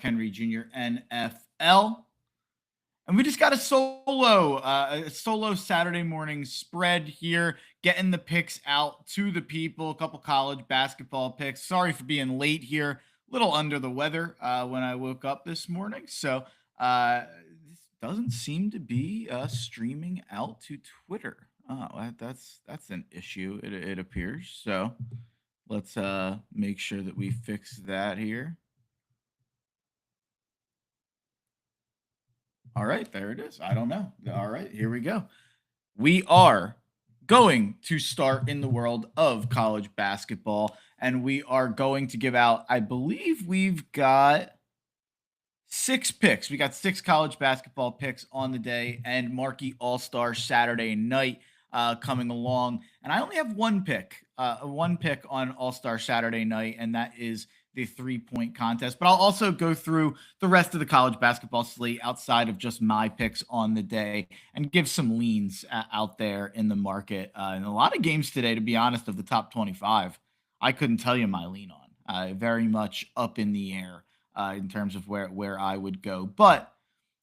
Henry Jr. NFL. And we just got a solo Saturday morning spread here, getting the picks out to the people. A couple college basketball picks. Sorry for being late here, a little under the weather when I woke up this morning. So this doesn't seem to be streaming out to Twitter. Oh, that's an issue. It appears. So let's make sure that we fix that here. All right, there it is. I don't know. All right, here we go. We are going to start in the world of college basketball, and we are going to give out, I believe we've got 6 picks. We got 6 college basketball picks on the day, and Marquee All Star Saturday night coming along. And I only have one pick on All Star Saturday night, and that is the 3-point contest. But I'll also go through the rest of the college basketball slate outside of just my picks on the day and give some leans out there in the market. And a lot of games today, to be honest, of the top 25, I couldn't tell you my lean on. Very much up in the air in terms of where I would go. But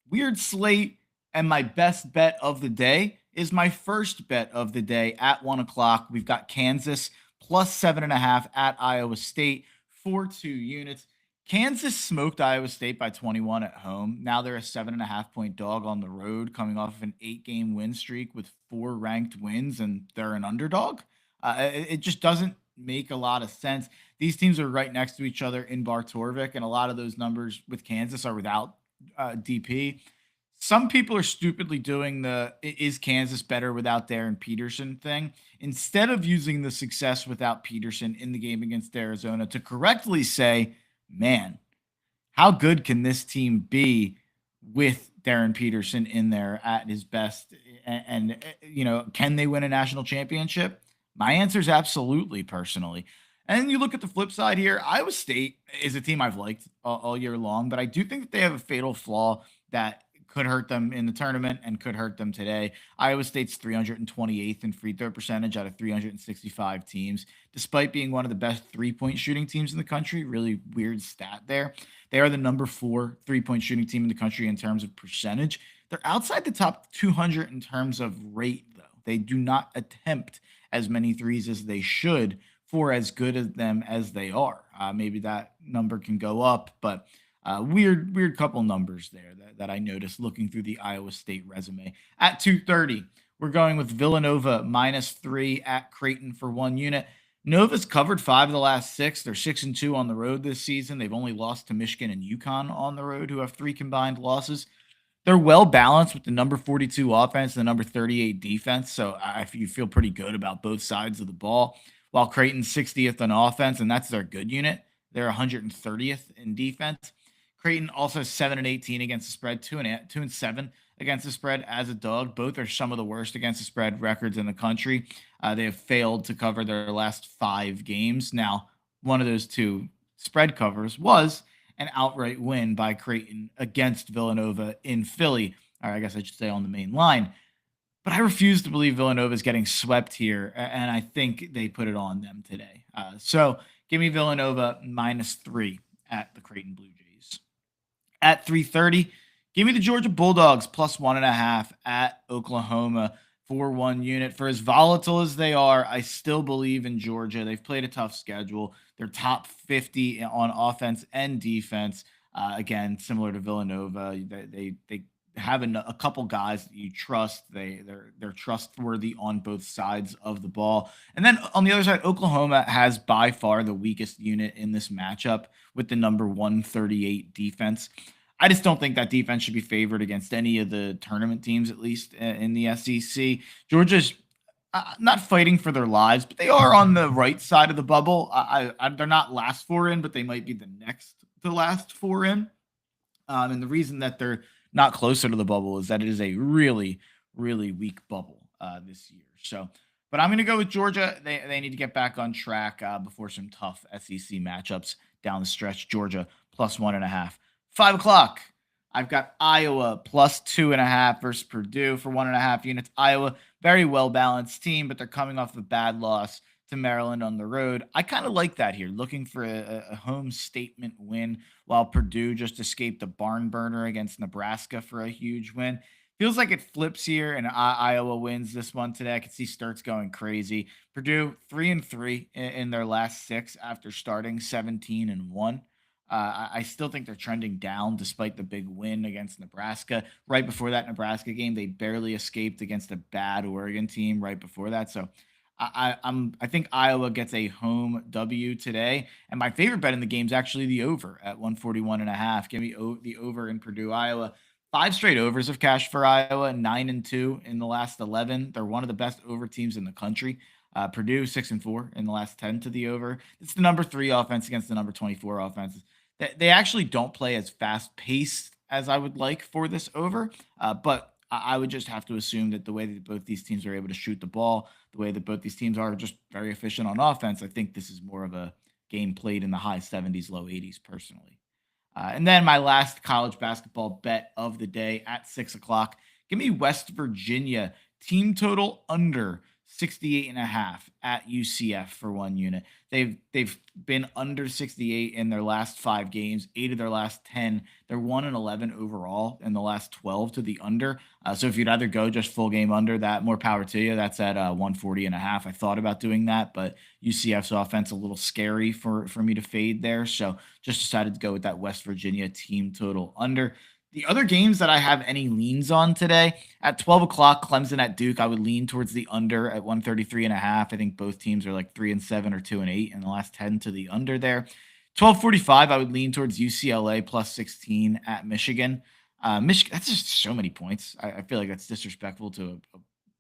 weird slate, and my best bet of the day is my first bet of the day at 1 o'clock. We've got Kansas plus 7.5 at Iowa State for 2 units. Kansas smoked Iowa State by 21 at home. Now they're a 7.5-point dog on the road, coming off of an 8-game win streak with 4 ranked wins, and they're an underdog. It just doesn't make a lot of sense. These teams are right next to each other in Bar Torvik, and a lot of those numbers with Kansas are without DP. Some people are stupidly doing the "is Kansas better without Darren Peterson" thing instead of using the success without Peterson in the game against Arizona to correctly say, man, how good can this team be with Darren Peterson in there at his best? Can they win a national championship? My answer is absolutely, personally. And you look at the flip side here, Iowa State is a team I've liked all year long, but I do think that they have a fatal flaw that could hurt them in the tournament and could hurt them today. Iowa State's 328th in free throw percentage out of 365 teams, despite being one of the best 3-point shooting teams in the country. Really weird stat there. They are the number 4 3-point shooting team in the country in terms of percentage. They're outside the top 200 in terms of rate, though. They do not attempt as many threes as they should for as good as them as they are. Maybe that number can go up, but weird couple numbers there that I noticed looking through the Iowa State resume. At 2:30, we're going with Villanova -3 at Creighton for 1 unit. Nova's covered 5 of the last 6. They're 6-2 on the road this season. They've only lost to Michigan and UConn on the road, who have 3 combined losses. They're well balanced with the number 42 offense and the number 38 defense. So you feel pretty good about both sides of the ball. While Creighton's 60th on offense, and that's their good unit, they're 130th in defense. Creighton also 7-18 against the spread, 2-7 against the spread as a dog. Both are some of the worst against the spread records in the country. They have failed to cover their last 5 games. Now, one of those 2 spread covers was an outright win by Creighton against Villanova in Philly, or I guess I should say on the main line. But I refuse to believe Villanova is getting swept here, and I think they put it on them today. So give me Villanova -3 at the Creighton Blue Jays. At 3:30, give me the Georgia Bulldogs +1.5 at Oklahoma for 1 unit. For as volatile as they are, I still believe in Georgia. They've played a tough schedule. They're top 50 on offense and defense. Again, similar to Villanova, they have a couple guys that you trust. They're trustworthy on both sides of the ball. And then on the other side, Oklahoma has by far the weakest unit in this matchup with the number 138 defense. I just don't think that defense should be favored against any of the tournament teams, at least in the SEC. Georgia's not fighting for their lives, but they are on the right side of the bubble. They're not last 4 in, but they might be the next to last 4 in. And the reason that they're not closer to the bubble is that it is a really, really weak bubble this year. So, but I'm going to go with Georgia. They need to get back on track before some tough SEC matchups down the stretch. Georgia +1.5. 5 o'clock. I've got Iowa +2.5 versus Purdue for 1.5 units. Iowa, very well balanced team, but they're coming off a bad loss to Maryland on the road. I kind of like that here, looking for a home statement win while Purdue just escaped a barn burner against Nebraska for a huge win. Feels like it flips here and Iowa wins this one today. I can see Sturts going crazy. Purdue 3-3 in their last six after starting 17-1. I still think they're trending down despite the big win against Nebraska. Right before that Nebraska game, they barely escaped against a bad Oregon team right before that. So I think Iowa gets a home W today. And my favorite bet in the game is actually the over at 141.5. Give me the over in Purdue, Iowa. Five straight overs of cash for Iowa, 9-2 in the last 11. They're one of the best over teams in the country. Purdue 6-4 in the last 10 to the over. It's the number 3 offense against the number 24 offense. They actually don't play as fast paced as I would like for this over, but I would just have to assume that the way that both these teams are able to shoot the ball, the way that both these teams are just very efficient on offense, I think this is more of a game played in the high 70s, low 80s personally. And then my last college basketball bet of the day at 6 o'clock. Give me West Virginia team total under 68.5 at UCF for 1 unit. They've been under 68 in their last 5 games, 8 of their last 10. They're 1-11 overall in the last 12 to the under. So if you'd either go just full game under that, more power to you. That's at 140.5. I thought about doing that, but UCF's offense a little scary for me to fade there. So just decided to go with that West Virginia team total under. The other games that I have any leans on today at 12 o'clock, Clemson at Duke, I would lean towards the under at 133.5. I think both teams are like 3-7 or 2-8 in the last 10 to the under there. 12:45, I would lean towards UCLA plus 16 at Michigan. Michigan, that's just so many points. I feel like that's disrespectful to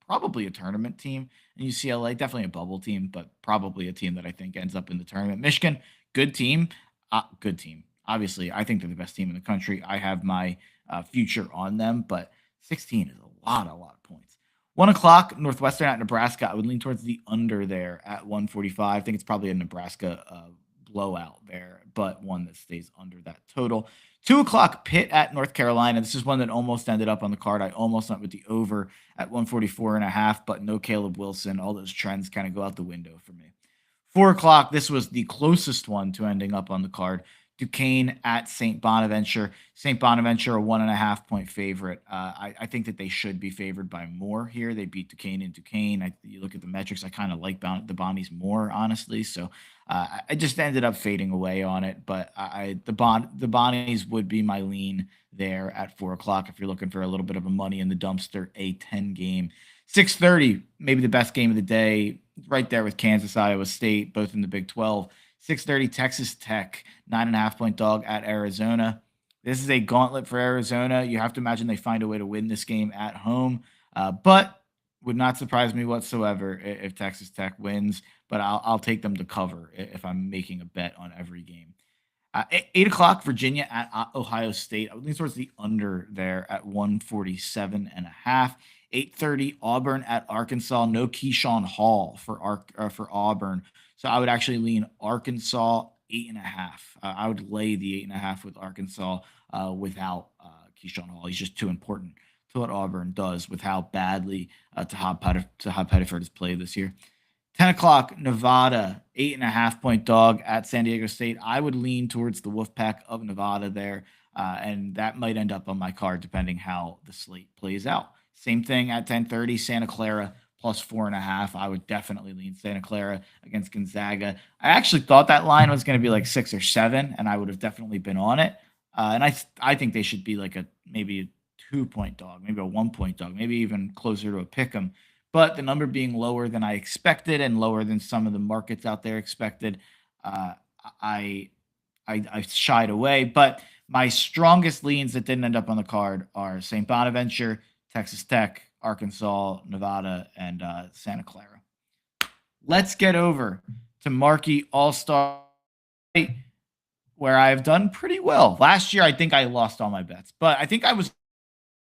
probably a tournament team. And UCLA, definitely a bubble team, but probably a team that I think ends up in the tournament. Michigan, good team. Good team. Obviously, I think they're the best team in the country. I have my future on them, but 16 is a lot of points. 1 o'clock, Northwestern at Nebraska. I would lean towards the under there at 145. I think it's probably a Nebraska blowout there, but one that stays under that total. 2 o'clock, Pitt at North Carolina. This is one that almost ended up on the card. I almost went with the over at 144.5, but no Caleb Wilson. All those trends kind of go out the window for me. 4 o'clock, this was the closest one to ending up on the card. Duquesne at St. Bonaventure. St. Bonaventure, a 1.5 point favorite. I think that they should be favored by more here. They beat Duquesne in Duquesne. You look at the metrics, I kind of like the Bonnies more, honestly. So I just ended up fading away on it. But the Bonnies would be my lean there at 4 o'clock if you're looking for a little bit of a money in the dumpster, a 10 game. 6:30, maybe the best game of the day, right there with Kansas, Iowa State, both in the Big 12. 6:30, Texas Tech, 9.5 point dog at Arizona. This is a gauntlet for Arizona. You have to imagine they find a way to win this game at home, but would not surprise me whatsoever if Texas Tech wins. But I'll take them to cover if I'm making a bet on every game. 8 o'clock, Virginia at Ohio State. I would lean towards the under there at 147.5. 8:30, Auburn at Arkansas. No Keyshawn Hall for Auburn. So I would actually lean Arkansas 8.5. I would lay the 8.5 with Arkansas without Keyshawn Hall. He's just too important to what Auburn does with how badly Tahab Pettiford has played this year. 10 o'clock, Nevada, 8.5 point dog at San Diego State. I would lean towards the Wolfpack of Nevada there, and that might end up on my card depending how the slate plays out. Same thing at 10:30, Santa Clara plus 4.5. I would definitely lean Santa Clara against Gonzaga. I actually thought that line was going to be like 6 or 7, and I would have definitely been on it. And I think they should be like maybe a 2 point dog, maybe a 1 point dog, maybe even closer to a pick 'em. But the number being lower than I expected and lower than some of the markets out there expected, uh, I, I shied away. But my strongest leans that didn't end up on the card are St. Bonaventure, Texas Tech, Arkansas, Nevada, and Santa Clara. Let's get over to Marquee All-Star, where I've done pretty well. Last year, I think I lost all my bets, but I think I was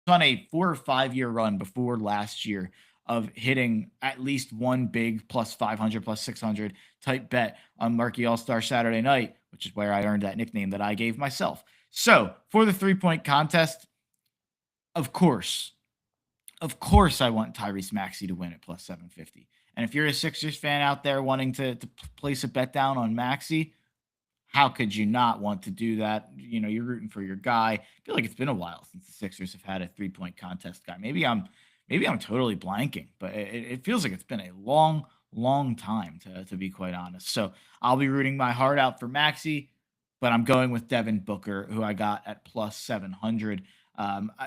on a 4 or 5 year run before last year of hitting at least one big plus 500, plus 600 type bet on Marquee All-Star Saturday night, which is where I earned that nickname that I gave myself. So for the 3 point contest, of course, I want Tyrese Maxey to win at plus 750. And if you're a Sixers fan out there wanting to place a bet down on Maxi, how could you not want to do that? You're rooting for your guy. I feel like it's been a while since the Sixers have had a 3-point contest guy. Maybe I'm totally blanking, but it feels like it's been a long, long time to be quite honest. So I'll be rooting my heart out for Maxi, but I'm going with Devin Booker, who I got at plus 700.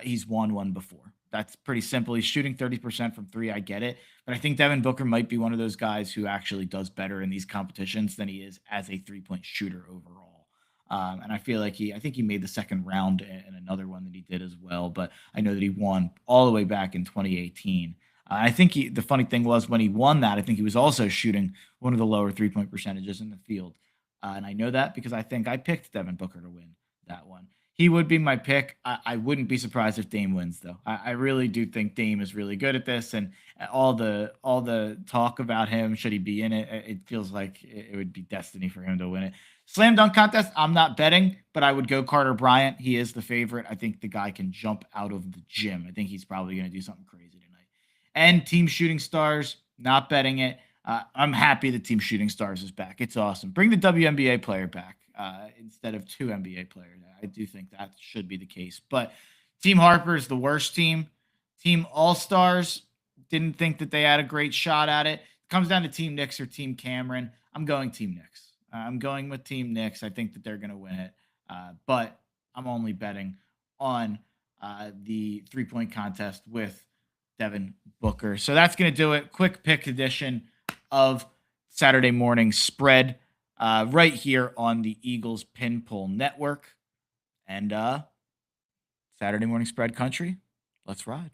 He's won one before. That's pretty simple. He's shooting 30% from three. I get it. But I think Devin Booker might be one of those guys who actually does better in these competitions than he is as a 3-point shooter overall. And I feel like I think he made the second round in another one that he did as well. But I know that he won all the way back in 2018. I think the funny thing was when he won that, I think he was also shooting one of the lower 3-point percentages in the field. And I know that because I think I picked Devin Booker to win that one. He would be my pick. I wouldn't be surprised if Dame wins, though. I really do think Dame is really good at this, and all the talk about him, should he be in it, it feels like it would be destiny for him to win it. Slam dunk contest, I'm not betting, but I would go Carter Bryant. He is the favorite. I think the guy can jump out of the gym. I think he's probably going to do something crazy tonight. And Team Shooting Stars, not betting it. I'm happy that Team Shooting Stars is back. It's awesome. Bring the WNBA player back instead of two NBA players. I do think that should be the case. But Team Harper is the worst team. Team All Stars didn't think that they had a great shot at it. It comes down to Team Knicks or Team Cameron. I'm going Team Knicks. I'm going with Team Knicks. I think that they're going to win it. But I'm only betting on the 3-point contest with Devin Booker. So that's going to do it. Quick pick edition of Saturday morning spread right here on the Eagles Pin Pull Network. And Saturday morning spread country, let's ride.